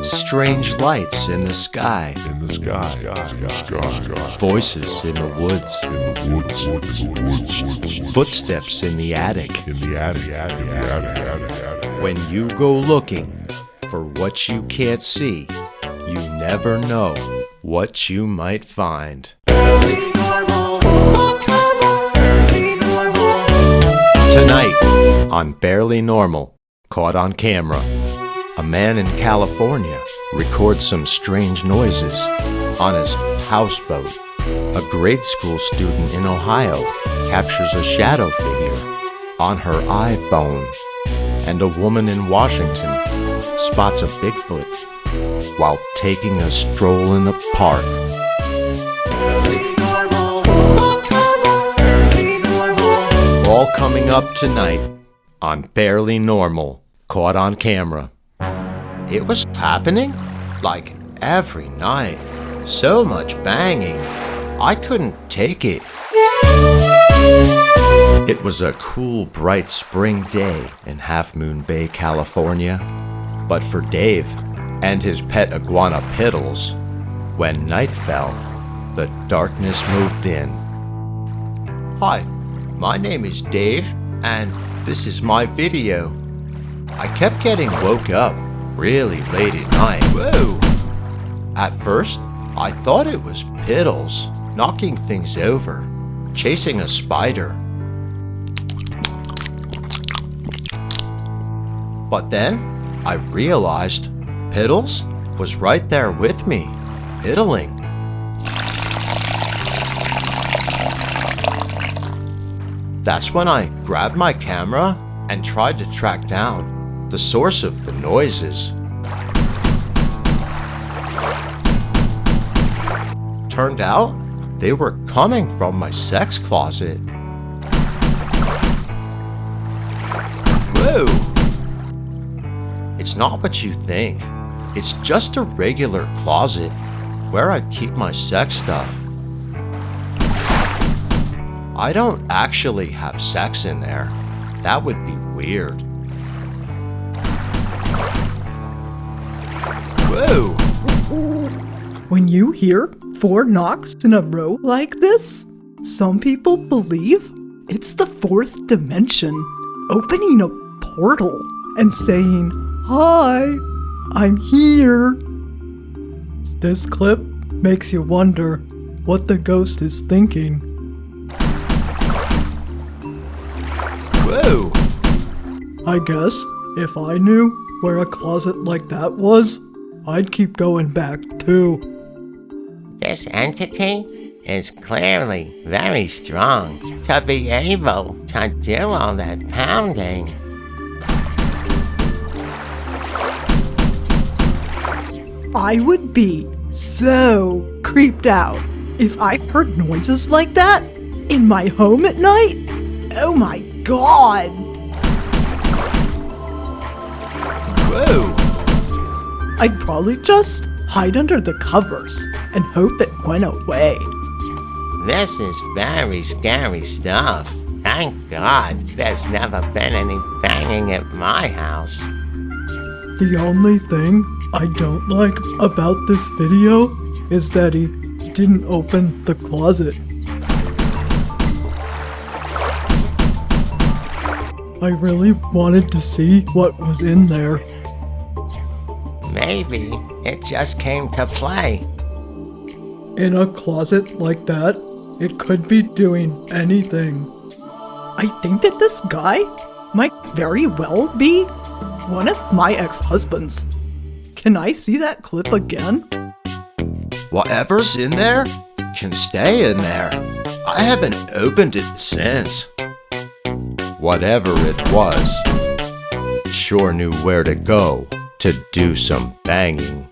Strange lights in the sky. Voices in the woods. Footsteps in the attic. When you go looking for what you can't see, you never know what you might find. Tonight on Barely Normal, caught on camera, a man in California records some strange noises on his houseboat. A grade school student in Ohio captures a shadow figure on her iPhone. And a woman in Washington spots a Bigfoot while taking a stroll in the park. All coming up tonight on Barely Normal, caught on camera. It was happening like every night. So much banging, I couldn't take it. It was a cool, bright spring day in Half Moon Bay, California. But for Dave and his pet iguana Piddles, when night fell, the darkness moved in. Hi, my name is Dave, and this is my video. I kept getting woke up really late at night. Whoa! At first, I thought it was Piddles knocking things over, chasing a spider. But then I realized Piddles was right there with me, piddling. That's when I grabbed my camera and tried to track down the source of the noises. Turned out they were coming from my sex closet. Whoa! It's not what you think. It's just a regular closet where I keep my sex stuff. I don't actually have sex in there. That would be weird. Whoa! When you hear 4 knocks in a row like this, some people believe it's the 4th dimension opening a portal and saying, "Hi, I'm here." This clip makes you wonder what the ghost is thinking. Whoa! I guess if I knew where a closet like that was, I'd keep going back too. This entity is clearly very strong to be able to do all that pounding. I would be so creeped out if I heard noises like that in my home at night. Oh my god! Whoa! I'd probably just hide under the covers and hope it went away. This is very scary stuff. Thank God there's never been any banging at my house. The only thing I don't like about this video is that he didn't open the closet. I really wanted to see what was in there. Maybe it just came to play. In a closet like that, it could be doing anything. I think that this guy might very well be one of my ex-husbands. Can I see that clip again? Whatever's in there can stay in there. I haven't opened it since. Whatever it was, it sure knew where to go to do some banging.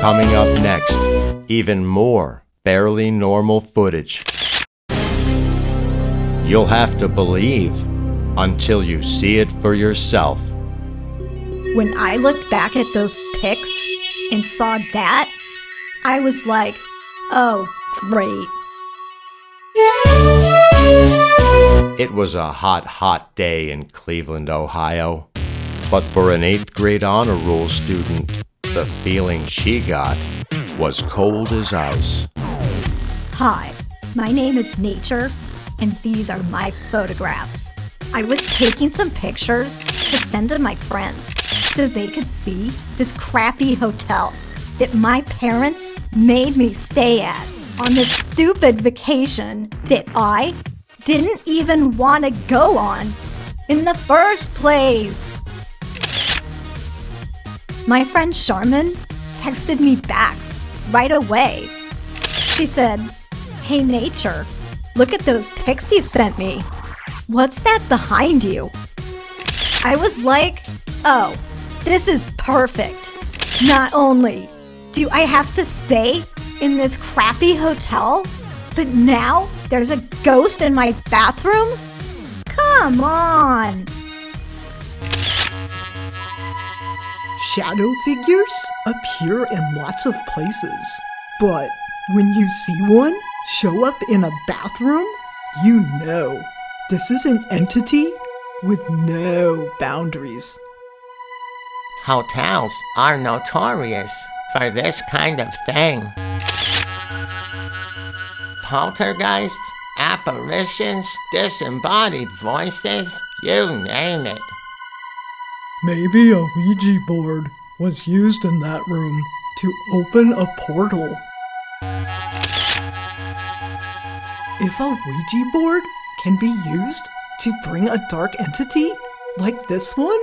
Coming up next, even more Barely Normal footage. You'll have to believe until you see it for yourself. When I looked back at those pics and saw that, I was like, oh, great. It was a hot, hot day in Cleveland, Ohio. But for an 8th grade honor roll student, the feeling she got was cold as ice. Hi, my name is Nature, and these are my photographs. I was taking some pictures to send to my friends so they could see this crappy hotel that my parents made me stay at on this stupid vacation that I didn't even want to go on in the first place. My friend Charmin texted me back right away. She said, "Hey Nature, look at those pics you sent me. What's that behind you?" I was like, oh, this is perfect. Not only do I have to stay in this crappy hotel, but now there's a ghost in my bathroom? Come on! Shadow figures appear in lots of places, but when you see one show up in a bathroom, you know this is an entity with no boundaries. Hotels are notorious for this kind of thing. Poltergeists, apparitions, disembodied voices, you name it. Maybe a Ouija board was used in that room to open a portal. If a Ouija board can be used to bring a dark entity like this one,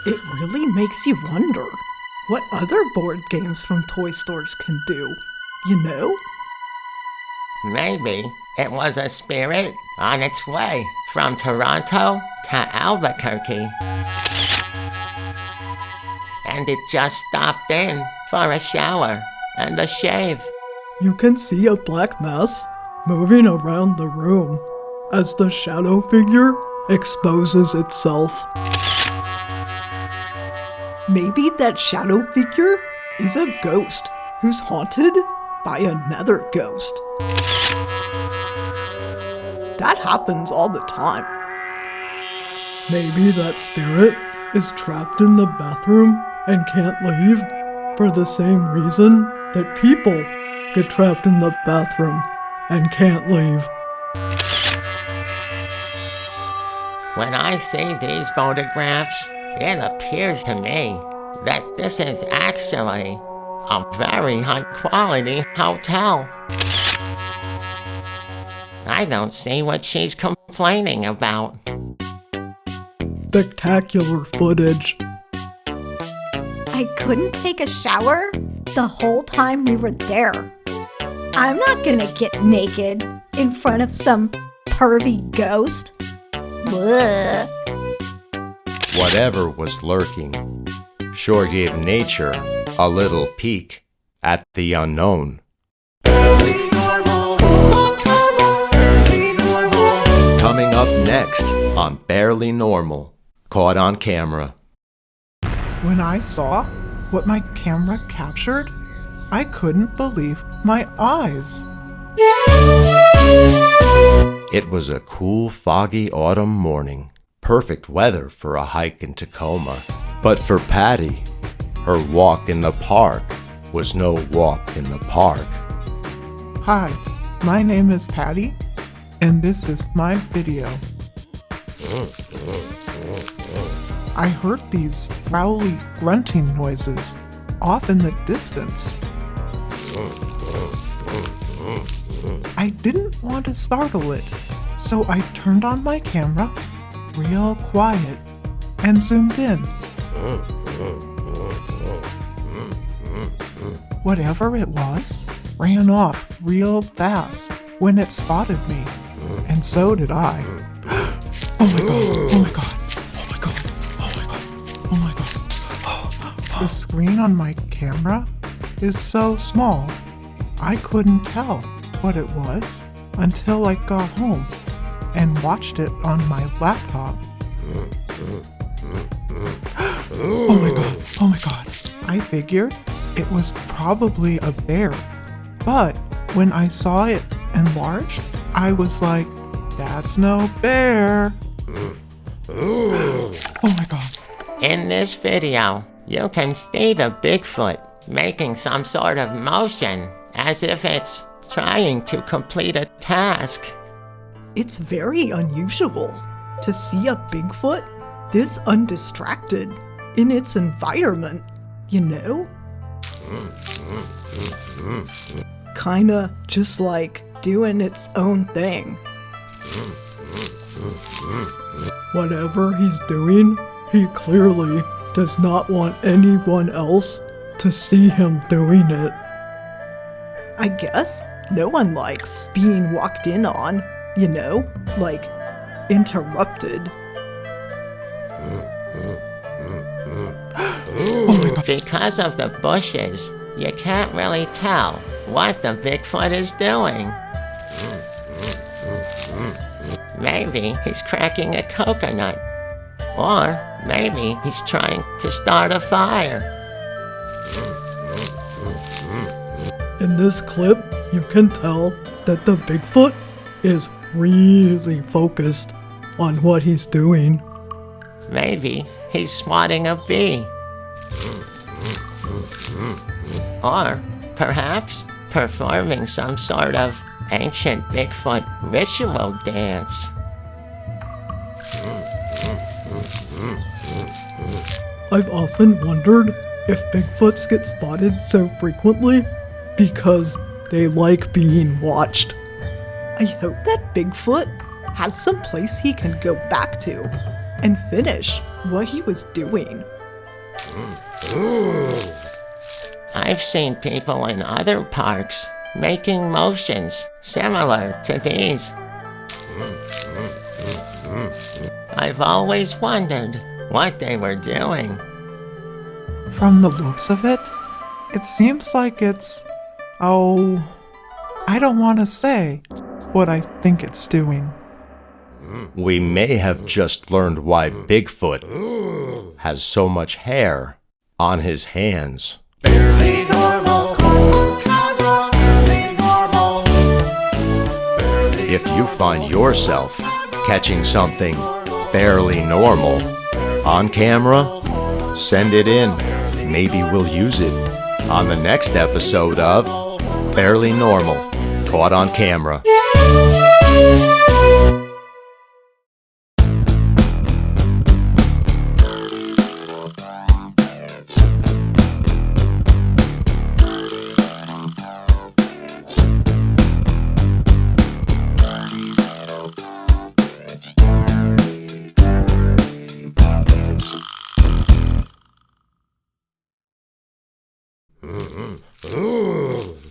it really makes you wonder what other board games from toy stores can do, you know? Maybe it was a spirit on its way from Toronto to Albuquerque. And it just stopped in for a shower and a shave. You can see a black mass moving around the room as the shadow figure exposes itself. Maybe that shadow figure is a ghost who's haunted by another ghost. That happens all the time. Maybe that spirit is trapped in the bathroom and can't leave for the same reason that people get trapped in the bathroom and can't leave. When I see these photographs, it appears to me that this is actually a very high-quality hotel. I don't see what she's complaining about. Spectacular footage. I couldn't take a shower the whole time we were there. I'm not gonna get naked in front of some pervy ghost. Bleh. Whatever was lurking sure gave Nature a little peek at the unknown. Coming up next on Barely Normal, caught on camera. When I saw what my camera captured, I couldn't believe my eyes. It was a cool, foggy autumn morning. Perfect weather for a hike in Tacoma. But for Patty, her walk in the park was no walk in the park. Hi, my name is Patty, and this is my video. I heard these growly grunting noises off in the distance. I didn't want to startle it, so I turned on my camera real quiet and zoomed in. Whatever it was ran off real fast when it spotted me, and so did I. Oh my god, oh my god, oh my god, oh my god, oh my god. The screen on my camera is so small, I couldn't tell what it was until I got home and watched it on my laptop. Oh my god, oh my god. I figured it was probably a bear, but when I saw it enlarged I was like, that's no bear. Oh my god. In this video, you can see the Bigfoot making some sort of motion as if it's trying to complete a task. It's very unusual to see a Bigfoot this undistracted in its environment, you know? Kinda just like doing its own thing. Whatever he's doing, he clearly does not want anyone else to see him doing it. I guess no one likes being walked in on, you know? Like, interrupted. Because of the bushes, you can't really tell what the Bigfoot is doing. Maybe he's cracking a coconut. Or maybe he's trying to start a fire. In this clip, you can tell that the Bigfoot is really focused on what he's doing. Maybe he's swatting a bee. Or perhaps performing some sort of Ancient Bigfoot Ritual Dance. I've often wondered if Bigfoots get spotted so frequently because they like being watched. I hope that Bigfoot has some place he can go back to and finish what he was doing. I've seen people in other parks making motions similar to these. I've always wondered what they were doing. From the looks of it, it seems like it's... oh... I don't want to say what I think it's doing. We may have just learned why Bigfoot has so much hair on his hands. Barely normal, cold camera, barely normal. If you find yourself catching something barely normal on camera, send it in. Maybe we'll use it on the next episode of Barely Normal, Caught on Camera. Ooh.